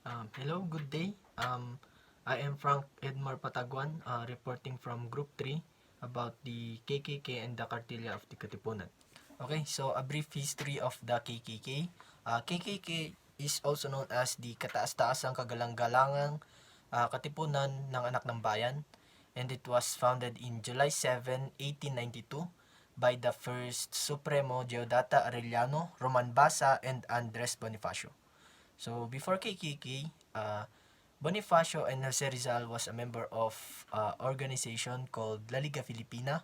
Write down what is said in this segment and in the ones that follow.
Hello, good day. I am Frank Edmar Pataguan, reporting from Group 3 about the KKK and the Kartilya of the Katipunan. Okay, so a brief history of the KKK. KKK is also known as the Kataas-Taasang Kagalang-galangang Katipunan ng Anak ng Bayan, and it was founded in July 7, 1892 by the first Supremo Deodata Arellano, Roman Basa, and Andres Bonifacio. So before KKK, Bonifacio and Jose Rizal was a member of organization called La Liga Filipina,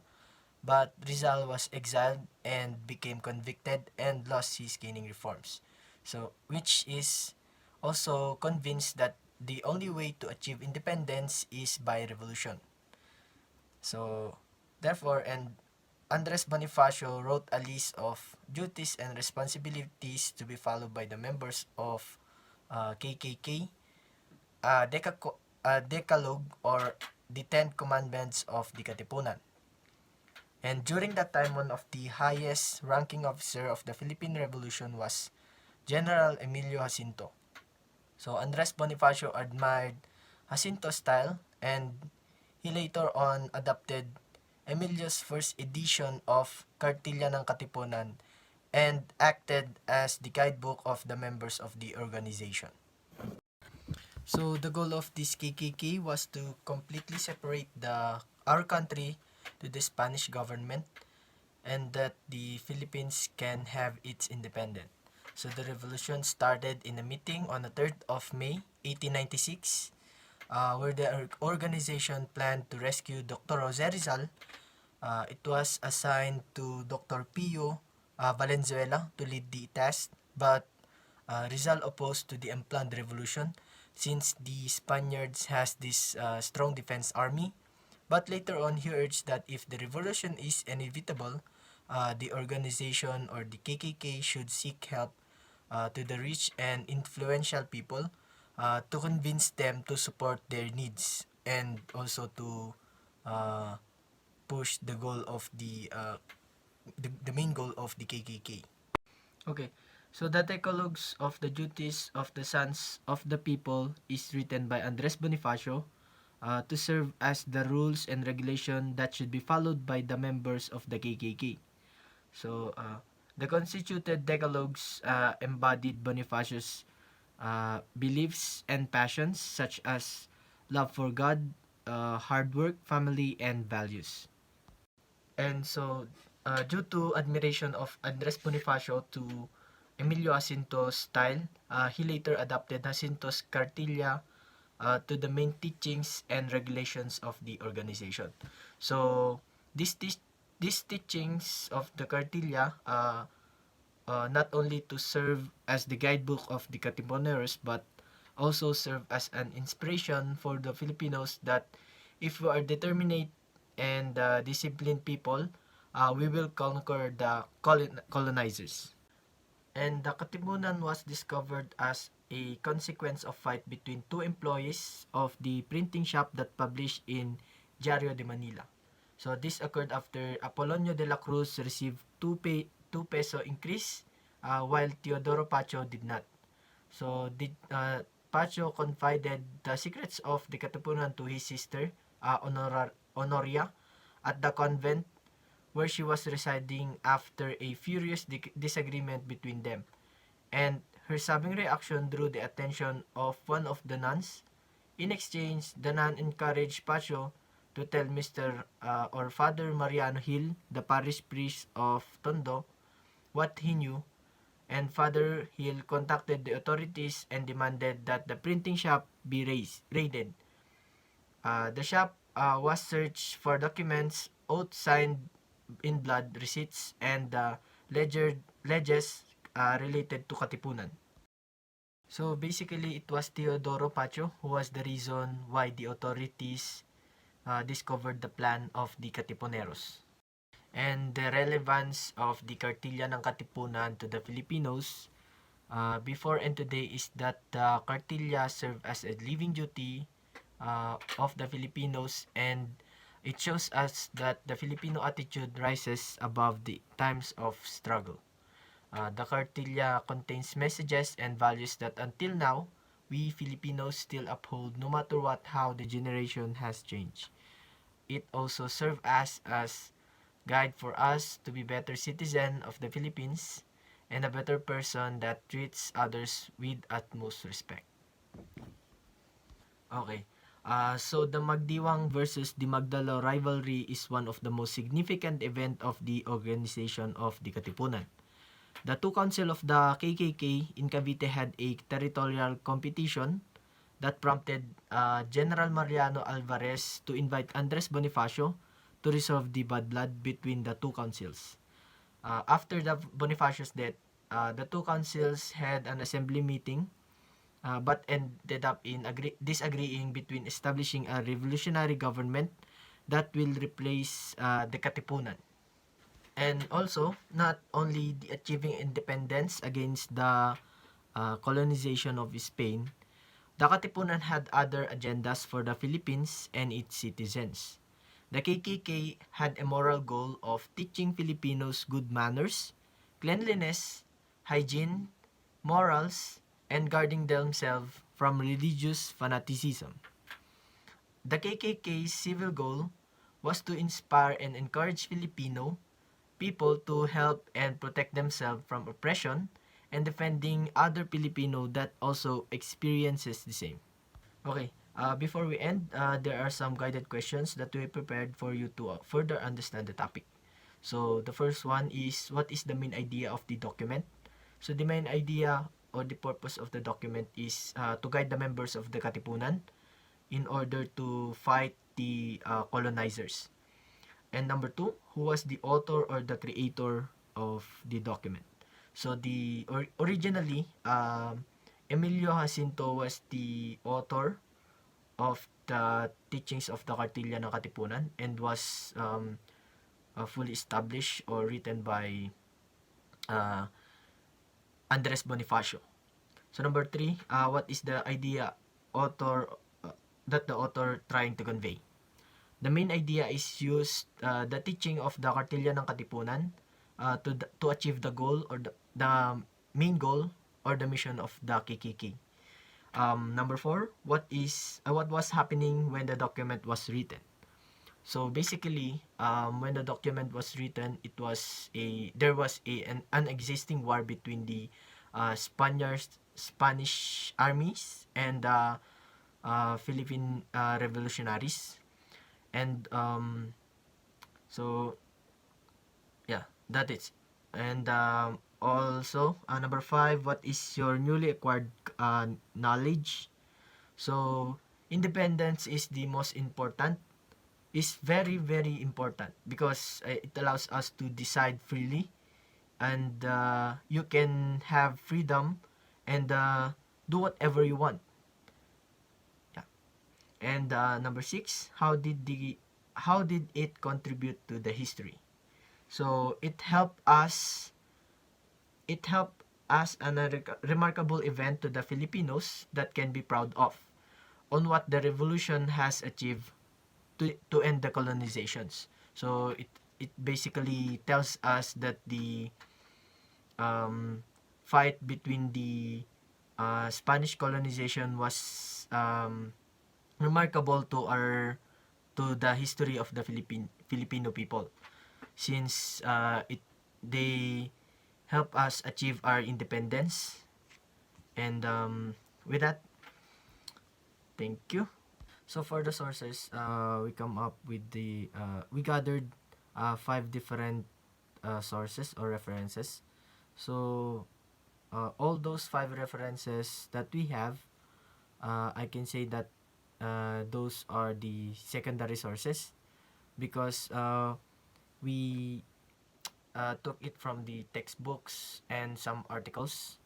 but Rizal was exiled and became convicted and lost his gaining reforms. So which is also convinced that the only way to achieve independence is by revolution. So therefore, and Andres Bonifacio wrote a list of duties and responsibilities to be followed by the members of KKK, Decalogue or the Ten Commandments of the Katipunan. And during that time, one of the highest ranking officer of the Philippine Revolution was General Emilio Jacinto. So Andres Bonifacio admired Jacinto's style, and he later on adopted Emilio's first edition of Kartilya ng Katipunan and acted as the guidebook of the members of the organization. So the goal of this KKK was to completely separate our country to the Spanish government and that the Philippines can have its independence. So the revolution started in a meeting on the 3rd of May 1896, where the organization planned to rescue Dr. Jose Rizal. It was assigned to Dr. Pio Valenzuela to lead the task, but Rizal opposed to the unplanned revolution since the Spaniards has this strong defense army. But later on, he urged that if the revolution is inevitable, the organization or the KKK should seek help to the rich and influential people to convince them to support their needs and also to uh, push the goal of the main goal of the KKK. Okay, so the Decalogues of the Duties of the Sons of the People is written by Andres Bonifacio to serve as the rules and regulation that should be followed by the members of the KKK. So, the constituted Decalogues embodied Bonifacio's beliefs and passions such as love for God, hard work, family, and values. And so, due to admiration of Andres Bonifacio to Emilio Jacinto's style, he later adopted Jacinto's Kartilya to the main teachings and regulations of the organization. So, these teachings of the Kartilya not only to serve as the guidebook of the Katipuneros but also serve as an inspiration for the Filipinos that if we are determined and disciplined people, we will conquer the colonizers. And the Katipunan was discovered as a consequence of fight between two employees of the printing shop that published in Diario de Manila. So this occurred after Apolonio de la Cruz received 2 peso increase while Teodoro Pacho did not. So Pacho confided the secrets of the Katipunan to his sister, Honoria, at the convent where she was residing after a furious disagreement between them. And her sobbing reaction drew the attention of one of the nuns. In exchange, the nun encouraged Pacho to tell Mr. Or Father Mariano Hill, the parish priest of Tondo, what he knew, and Father Hill contacted the authorities and demanded that the printing shop be raided. The shop was searched for documents, oath signed in blood, receipts, and ledges related to Katipunan. So basically, it was Teodoro Pacho who was the reason why the authorities discovered the plan of the Katipuneros. And the relevance of the Kartilya ng Katipunan to the Filipinos before and today is that the Kartilya serve as a living duty of the Filipinos, and it shows us that the Filipino attitude rises above the times of struggle. The Kartilya contains messages and values that until now we Filipinos still uphold no matter what how the generation has changed. It also serves as guide for us to be better citizen of the Philippines and a better person that treats others with utmost respect. Okay. So the Magdiwang versus the Magdalo rivalry is one of the most significant event of the organization of the Katipunan. The two council of the KKK in Cavite had a territorial competition that prompted General Mariano Alvarez to invite Andres Bonifacio to resolve the bad blood between the two councils. After the Bonifacio's death, the two councils had an assembly meeting but ended up in disagreeing between establishing a revolutionary government that will replace the Katipunan. And also, not only the achieving independence against the colonization of Spain, the Katipunan had other agendas for the Philippines and its citizens. The KKK had a moral goal of teaching Filipinos good manners, cleanliness, hygiene, morals, and guarding themselves from religious fanaticism. The KKK's civil goal was to inspire and encourage Filipino people to help and protect themselves from oppression and defending other Filipino that also experiences the same. Okay, before we end, there are some guided questions that we prepared for you to further understand the topic. So the first one is, what is the main idea of the document? So the main idea or the purpose of the document is to guide the members of the Katipunan in order to fight the colonizers. And number two, who was the author or the creator of the document? So originally, Emilio Jacinto was the author of the teachings of the Kartilya ng Katipunan and was fully established or written by uh, Andres Bonifacio. So number three, what is the idea author that the author trying to convey? The main idea is use the teaching of the Kartilya ng Katipunan to achieve the goal or the main goal or the mission of the KKK. Number four, what was happening when the document was written? So basically, when the document was written, there was an existing war between the Spanish armies and the Philippine revolutionaries, and so yeah, that is. And also, number five, what is your newly acquired knowledge? So independence is the most important, is very very important because it allows us to decide freely, and you can have freedom and do whatever you want. Yeah. And number six, how did it contribute to the history? So it helped us a remarkable event to the Filipinos that can be proud of on what the revolution has achieved to end the colonizations. So it basically tells us that the fight between the Spanish colonization was remarkable to the history of the Filipino people, since it they help us achieve our independence. And with that, thank you. So for the sources, we come up with we gathered five different sources or references. So all those five references that we have, I can say that those are the secondary sources because we took it from the textbooks and some articles.